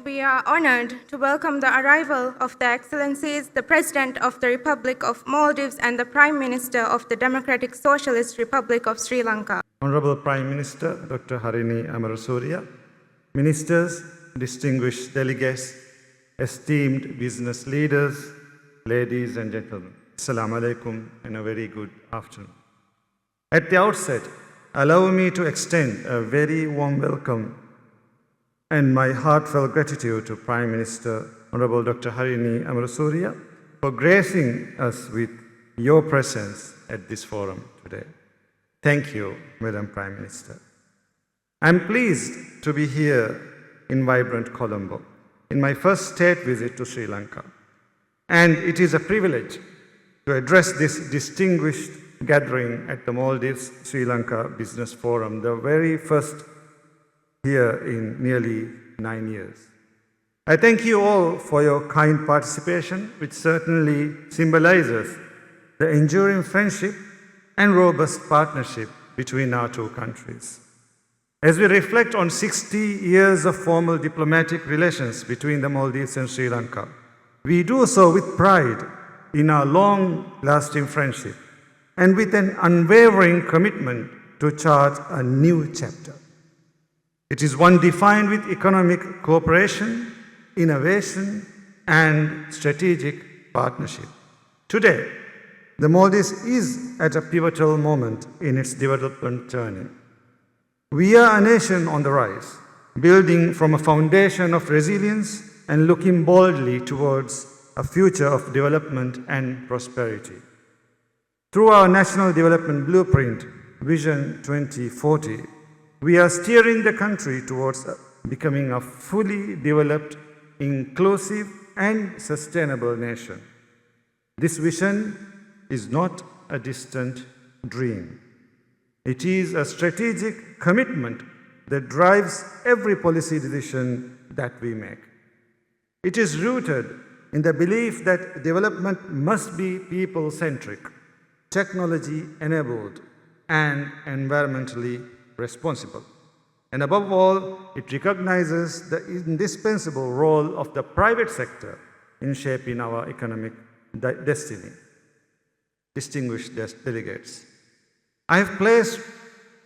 we are honored to welcome the arrival of the Excellencies, the President of the Republic of Maldives and the Prime Minister of the Democratic Socialist Republic of Sri Lanka. Honorable Prime Minister Dr. Harini Amarasuriya, Ministers, distinguished delegates, esteemed business leaders, ladies and gentlemen, Assalamu alaikum and a very good afternoon. At the outset, allow me to extend a very warm welcome and my heartfelt gratitude to Prime Minister Honorable Dr. Harini Amarasuriya for gracing us with your presence at this forum today. Thank you, Madam Prime Minister. I'm pleased to be here in vibrant Colombo, in my first state visit to Sri Lanka. And it is a privilege to address this distinguished gathering at the Maldives Sri Lanka Business Forum, the very first here in nearly 9 years. I thank you all for your kind participation, which certainly symbolizes the enduring friendship and robust partnership between our two countries. As we reflect on 60 years of formal diplomatic relations between the Maldives and Sri Lanka, we do so with pride in our long-lasting friendship and with an unwavering commitment to chart a new chapter. It is one defined with economic cooperation, innovation, and strategic partnership. Today, the Maldives is at a pivotal moment in its development journey. We are a nation on the rise, building from a foundation of resilience and looking boldly towards a future of development and prosperity. Through our National Development Blueprint, Vision 2040, we are steering the country towards becoming a fully developed, inclusive, and sustainable nation. This vision is not a distant dream. It is a strategic commitment that drives every policy decision that we make. It is rooted in the belief that development must be people-centric, technology-enabled, and environmentally responsible. And above all, it recognizes the indispensable role of the private sector in shaping our economic destiny. Distinguished delegates, I have placed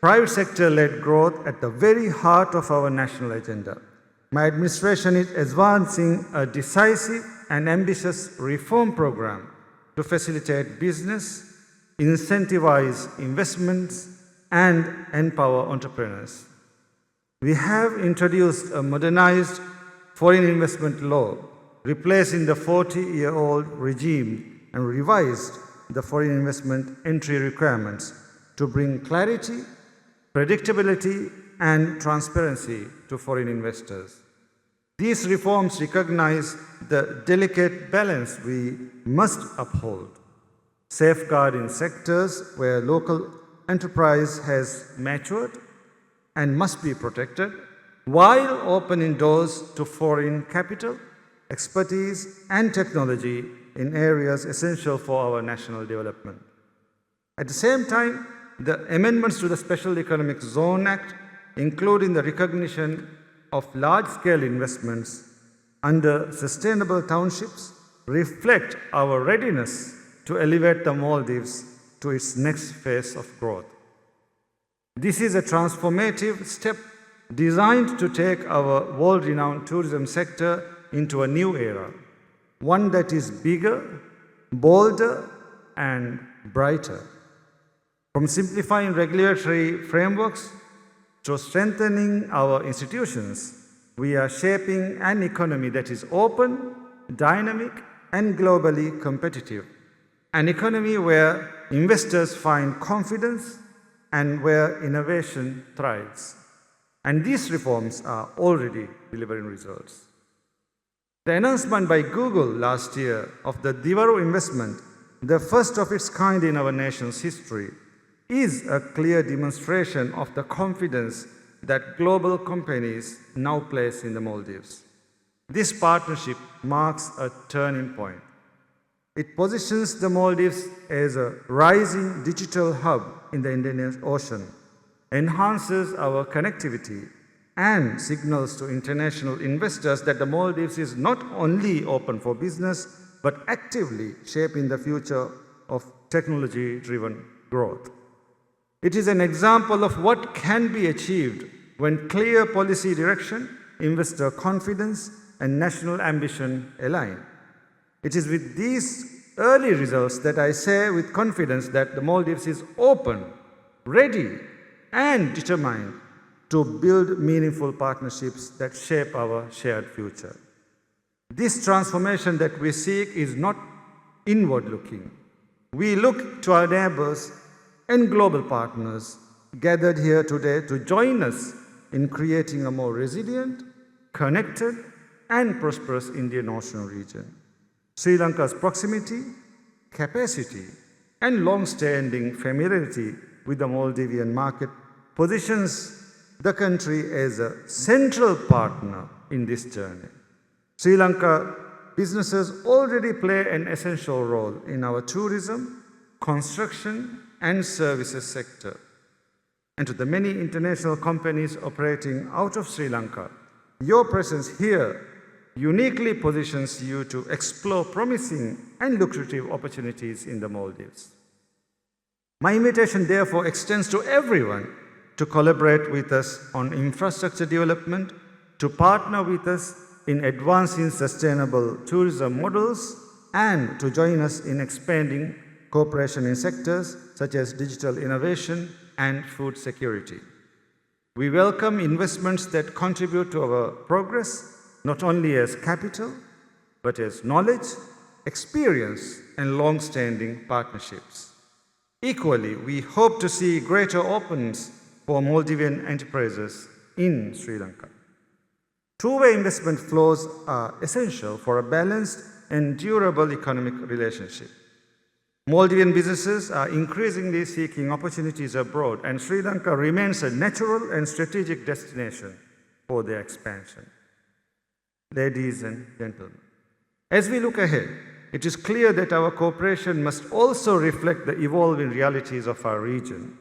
private sector-led growth at the very heart of our national agenda. My administration is advancing a decisive and ambitious reform program to facilitate business, incentivize investments, and empower entrepreneurs. We have introduced a modernized foreign investment law, replacing the 40-year-old regime, and revised the foreign investment entry requirements to bring clarity, predictability, and transparency to foreign investors. These reforms recognize the delicate balance we must uphold, safeguarding sectors where local enterprise has matured and must be protected, while opening doors to foreign capital, expertise, and technology in areas essential for our national development. At the same time, the amendments to the Special Economic Zone Act, including the recognition of large-scale investments under sustainable townships, reflect our readiness to elevate the Maldives to its next phase of growth. This is a transformative step designed to take our world-renowned tourism sector into a new era, one that is bigger, bolder, and brighter. From simplifying regulatory frameworks to strengthening our institutions, we are shaping an economy that is open, dynamic, and globally competitive. An economy where investors find confidence and where innovation thrives. And these reforms are already delivering results. The announcement by Google last year of the Diwaru investment, the first of its kind in our nation's history, is a clear demonstration of the confidence that global companies now place in the Maldives. This partnership marks a turning point. It positions the Maldives as a rising digital hub in the Indian Ocean, enhances our connectivity, and signals to international investors that the Maldives is not only open for business, but actively shaping the future of technology-driven growth. It is an example of what can be achieved when clear policy direction, investor confidence, and national ambition align. It is with these early results that I say with confidence that the Maldives is open, ready, and determined to build meaningful partnerships that shape our shared future. This transformation that we seek is not inward-looking. We look to our neighbors and global partners gathered here today to join us in creating a more resilient, connected, and prosperous Indian Ocean region. Sri Lanka's proximity, capacity, and long-standing familiarity with the Maldivian market positions the country as a central partner in this journey. Sri Lanka businesses already play an essential role in our tourism, construction, and services sector. And to the many international companies operating out of Sri Lanka, your presence here uniquely positions you to explore promising and lucrative opportunities in the Maldives. My invitation, therefore, extends to everyone to collaborate with us on infrastructure development, to partner with us in advancing sustainable tourism models, and to join us in expanding cooperation in sectors such as digital innovation and food security. We welcome investments that contribute to our progress, not only as capital, but as knowledge, experience, and long-standing partnerships. Equally, we hope to see greater openness for Maldivian enterprises in Sri Lanka. Two-way investment flows are essential for a balanced and durable economic relationship. Maldivian businesses are increasingly seeking opportunities abroad, and Sri Lanka remains a natural and strategic destination for their expansion. Ladies and gentlemen, as we look ahead, it is clear that our cooperation must also reflect the evolving realities of our region.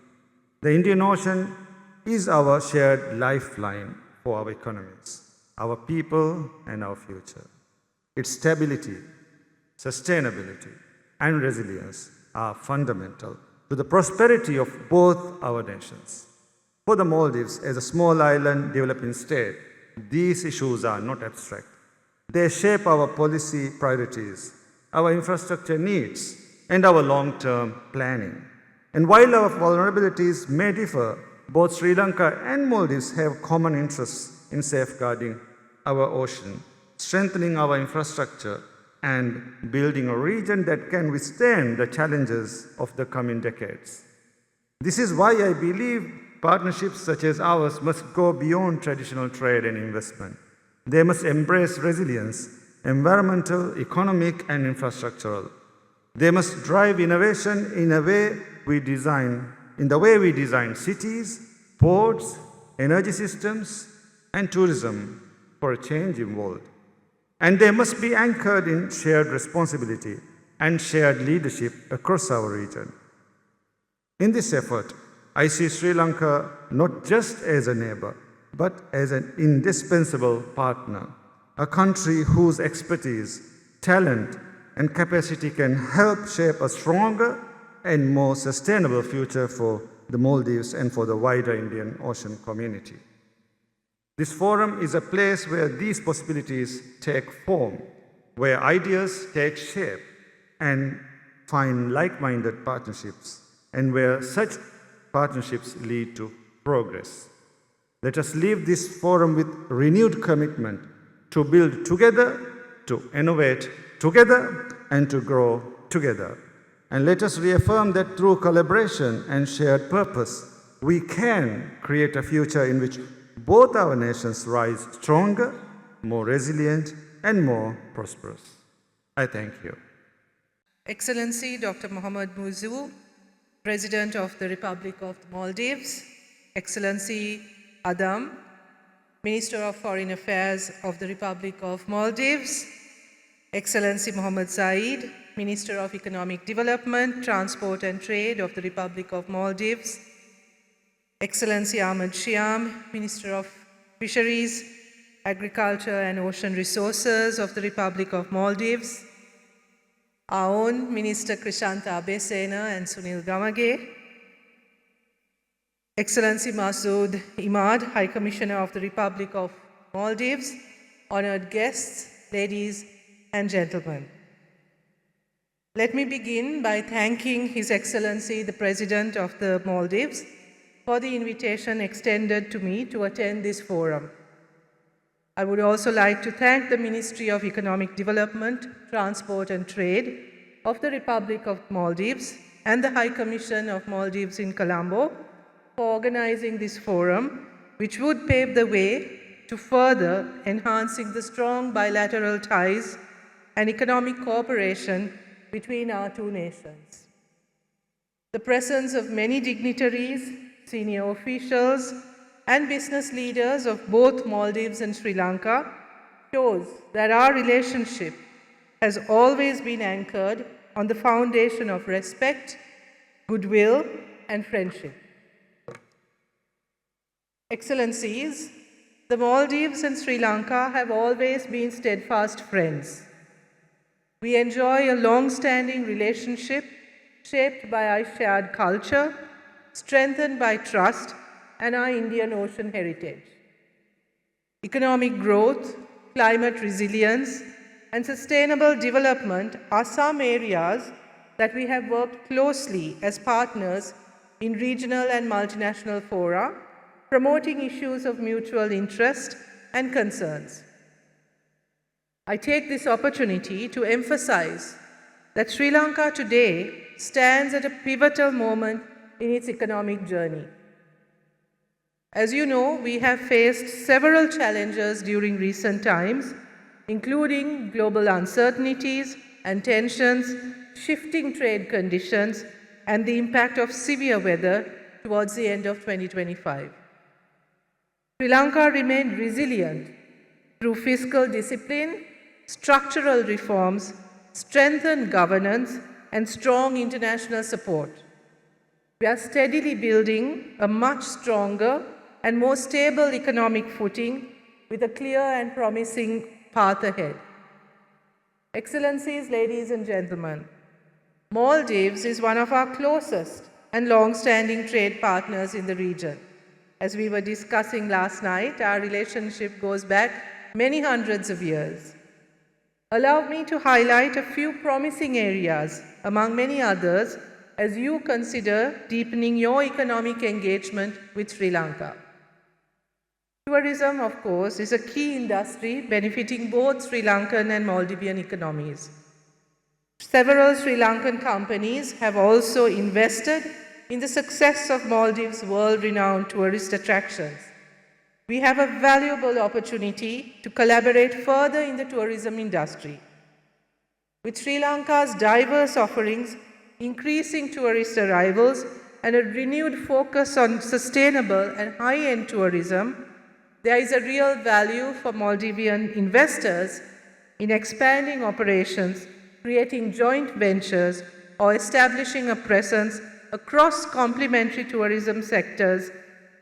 The Indian Ocean is our shared lifeline for our economies, our people, and our future. Its stability, sustainability, and resilience are fundamental to the prosperity of both our nations. For the Maldives, as a small island developing state, these issues are not abstract. They shape our policy priorities, our infrastructure needs, and our long-term planning. And while our vulnerabilities may differ, both Sri Lanka and Maldives have common interests in safeguarding our ocean, strengthening our infrastructure, and building a region that can withstand the challenges of the coming decades. This is why I believe partnerships such as ours must go beyond traditional trade and investment. They must embrace resilience, environmental, economic, and infrastructural. They must drive innovation in the way we design cities, ports, energy systems, and tourism for a changing world. And they must be anchored in shared responsibility and shared leadership across our region. In this effort, I see Sri Lanka not just as a neighbor, but as an indispensable partner, a country whose expertise, talent, and capacity can help shape a stronger and more sustainable future for the Maldives and for the wider Indian Ocean community. This forum is a place where these possibilities take form, where ideas take shape and find like-minded partnerships, and where such partnerships lead to progress. Let us leave this forum with renewed commitment to build together, to innovate together, and to grow together. And let us reaffirm that through collaboration and shared purpose, we can create a future in which both our nations rise stronger, more resilient, and more prosperous. I thank you. Excellency Dr. Mohammad Muzu, President of the Republic of the Maldives, Excellency Adam, Minister of Foreign Affairs of the Republic of Maldives, Excellency Mohammed Saeed, Minister of Economic Development, Transport and Trade of the Republic of Maldives, Excellency Ahmed Shiam, Minister of Fisheries, Agriculture and Ocean Resources of the Republic of Maldives, our own Minister Krishanta Abesena and Sunil Gamage, Excellency Masood Imad, High Commissioner of the Republic of Maldives, honored guests, ladies and gentlemen. Let me begin by thanking His Excellency the President of the Maldives for the invitation extended to me to attend this forum. I would also like to thank the Ministry of Economic Development, Transport and Trade of the Republic of Maldives and the High Commission of Maldives in Colombo for organizing this forum, which would pave the way to further enhancing the strong bilateral ties and economic cooperation between our two nations. The presence of many dignitaries, senior officials, and business leaders of both Maldives and Sri Lanka shows that our relationship has always been anchored on the foundation of respect, goodwill, and friendship. Excellencies, the Maldives and Sri Lanka have always been steadfast friends. We enjoy a long-standing relationship shaped by our shared culture, strengthened by trust and our Indian Ocean heritage. Economic growth, climate resilience, and sustainable development are some areas that we have worked closely as partners in regional and multinational fora, promoting issues of mutual interest and concerns. I take this opportunity to emphasize that Sri Lanka today stands at a pivotal moment in its economic journey. As you know, we have faced several challenges during recent times, including global uncertainties and tensions, shifting trade conditions, and the impact of severe weather towards the end of 2025. Sri Lanka remained resilient through fiscal discipline, structural reforms, strengthened governance, and strong international support. We are steadily building a much stronger and more stable economic footing with a clear and promising path ahead. Excellencies, ladies and gentlemen, Maldives is one of our closest and long-standing trade partners in the region. As we were discussing last night, our relationship goes back many hundreds of years. Allow me to highlight a few promising areas, among many others, as you consider deepening your economic engagement with Sri Lanka. Tourism, of course, is a key industry benefiting both Sri Lankan and Maldivian economies. Several Sri Lankan companies have also invested in the success of Maldives' world-renowned tourist attractions. We have a valuable opportunity to collaborate further in the tourism industry. With Sri Lanka's diverse offerings, increasing tourist arrivals, and a renewed focus on sustainable and high-end tourism, there is a real value for Maldivian investors in expanding operations, creating joint ventures, or establishing a presence across complementary tourism sectors,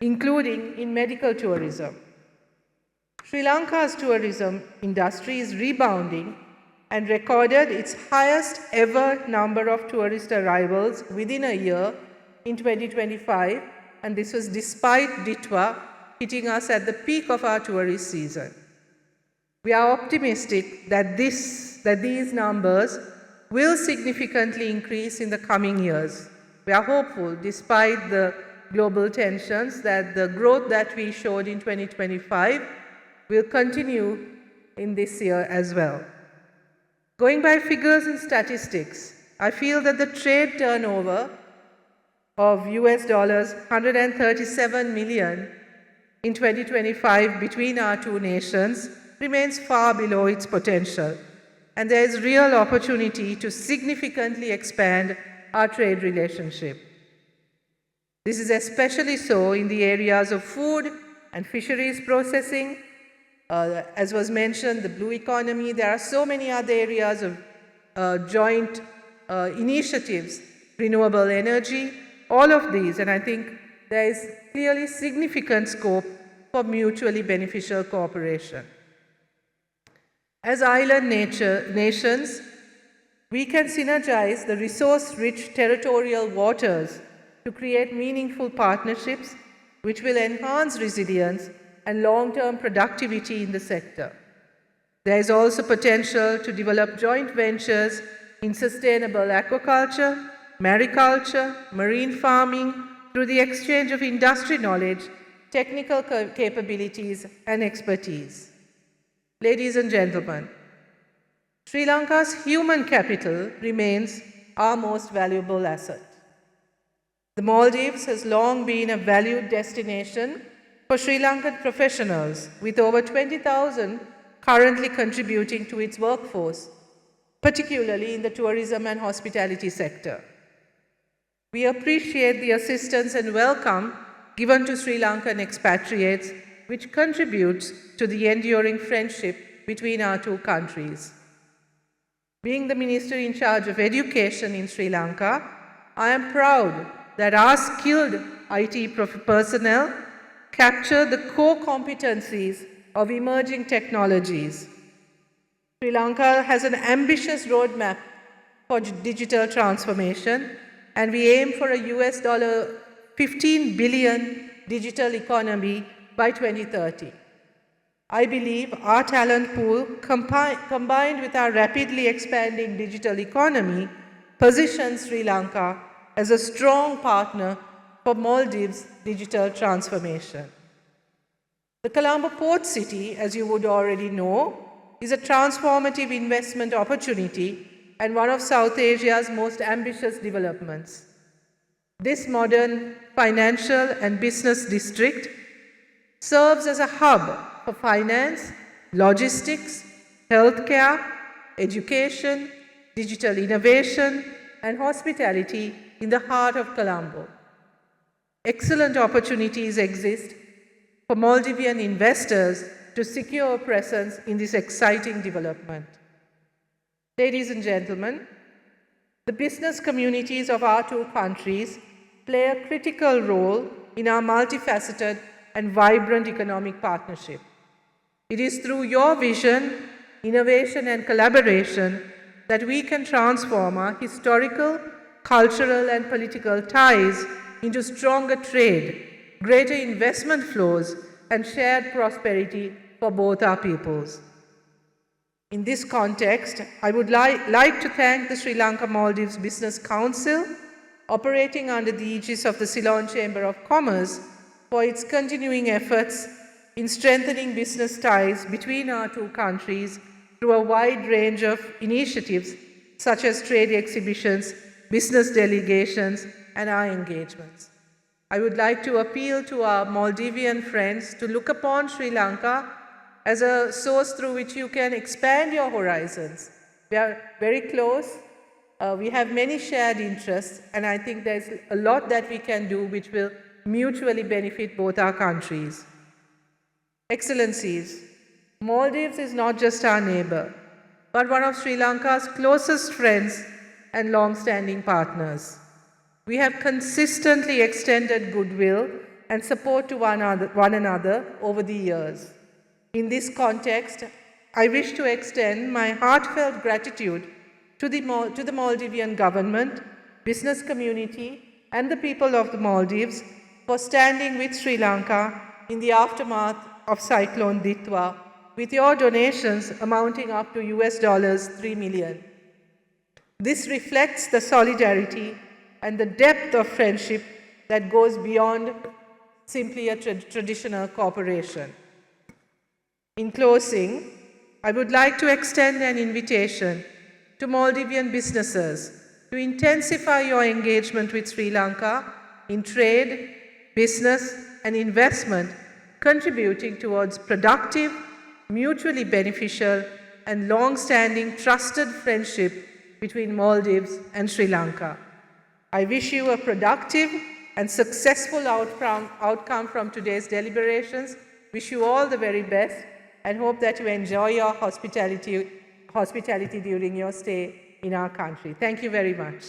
including in medical tourism. Sri Lanka's tourism industry is rebounding and recorded its highest ever number of tourist arrivals within a year in 2025, and this was despite Ditwa hitting us at the peak of our tourist season. We are optimistic that these numbers will significantly increase in the coming years. We are hopeful, despite the global tensions, that the growth that we showed in 2025 will continue in this year as well. Going by figures and statistics, I feel that the trade turnover of US dollars 137 million in 2025 between our two nations remains far below its potential, and there is real opportunity to significantly expand our trade relationship. This is especially so in the areas of food and fisheries processing. As was mentioned, the blue economy. There are so many other areas of joint initiatives, renewable energy, all of these, and I think there is clearly significant scope for mutually beneficial cooperation. As island nations, we can synergize the resource-rich territorial waters to create meaningful partnerships which will enhance resilience and long-term productivity in the sector. There is also potential to develop joint ventures in sustainable aquaculture, mariculture, marine farming through the exchange of industry knowledge, technical capabilities, and expertise. Ladies and gentlemen, Sri Lanka's human capital remains our most valuable asset. The Maldives has long been a valued destination for Sri Lankan professionals, with over 20,000 currently contributing to its workforce, particularly in the tourism and hospitality sector. We appreciate the assistance and welcome given to Sri Lankan expatriates, which contributes to the enduring friendship between our two countries. Being the Minister in charge of education in Sri Lanka, I am proud that our skilled IT personnel capture the core competencies of emerging technologies. Sri Lanka has an ambitious roadmap for digital transformation, and we aim for a US $15 billion digital economy by 2030. I believe our talent pool, combined with our rapidly expanding digital economy, positions Sri Lanka as a strong partner for Maldives' digital transformation. The Colombo Port City, as you would already know, is a transformative investment opportunity and one of South Asia's most ambitious developments. This modern financial and business district serves as a hub for finance, logistics, healthcare, education, digital innovation, and hospitality in the heart of Colombo. Excellent opportunities exist for Maldivian investors to secure a presence in this exciting development. Ladies and gentlemen, the business communities of our two countries play a critical role in our multifaceted and vibrant economic partnership. It is through your vision, innovation, and collaboration that we can transform our historical, cultural, and political ties into stronger trade, greater investment flows, and shared prosperity for both our peoples. In this context, I would like to thank the Sri Lanka Maldives Business Council, operating under the aegis of the Ceylon Chamber of Commerce, for its continuing efforts in strengthening business ties between our two countries through a wide range of initiatives such as trade exhibitions, business delegations, and our engagements. I would like to appeal to our Maldivian friends to look upon Sri Lanka as a source through which you can expand your horizons. We are very close. We have many shared interests, and I think there's a lot that we can do which will mutually benefit both our countries. Excellencies, Maldives is not just our neighbor, but one of Sri Lanka's closest friends and long-standing partners. We have consistently extended goodwill and support to one another over the years. In this context, I wish to extend my heartfelt gratitude to the Maldivian government, business community, and the people of the Maldives for standing with Sri Lanka in the aftermath of Cyclone Ditwa, with your donations amounting up to US $3 million. This reflects the solidarity and the depth of friendship that goes beyond simply a traditional cooperation. In closing, I would like to extend an invitation to Maldivian businesses to intensify your engagement with Sri Lanka in trade, business, and investment, contributing towards productive, mutually beneficial, and long-standing trusted friendship between Maldives and Sri Lanka. I wish you a productive and successful outcome from today's deliberations. Wish you all the very best and hope that you enjoy your hospitality during your stay in our country. Thank you very much.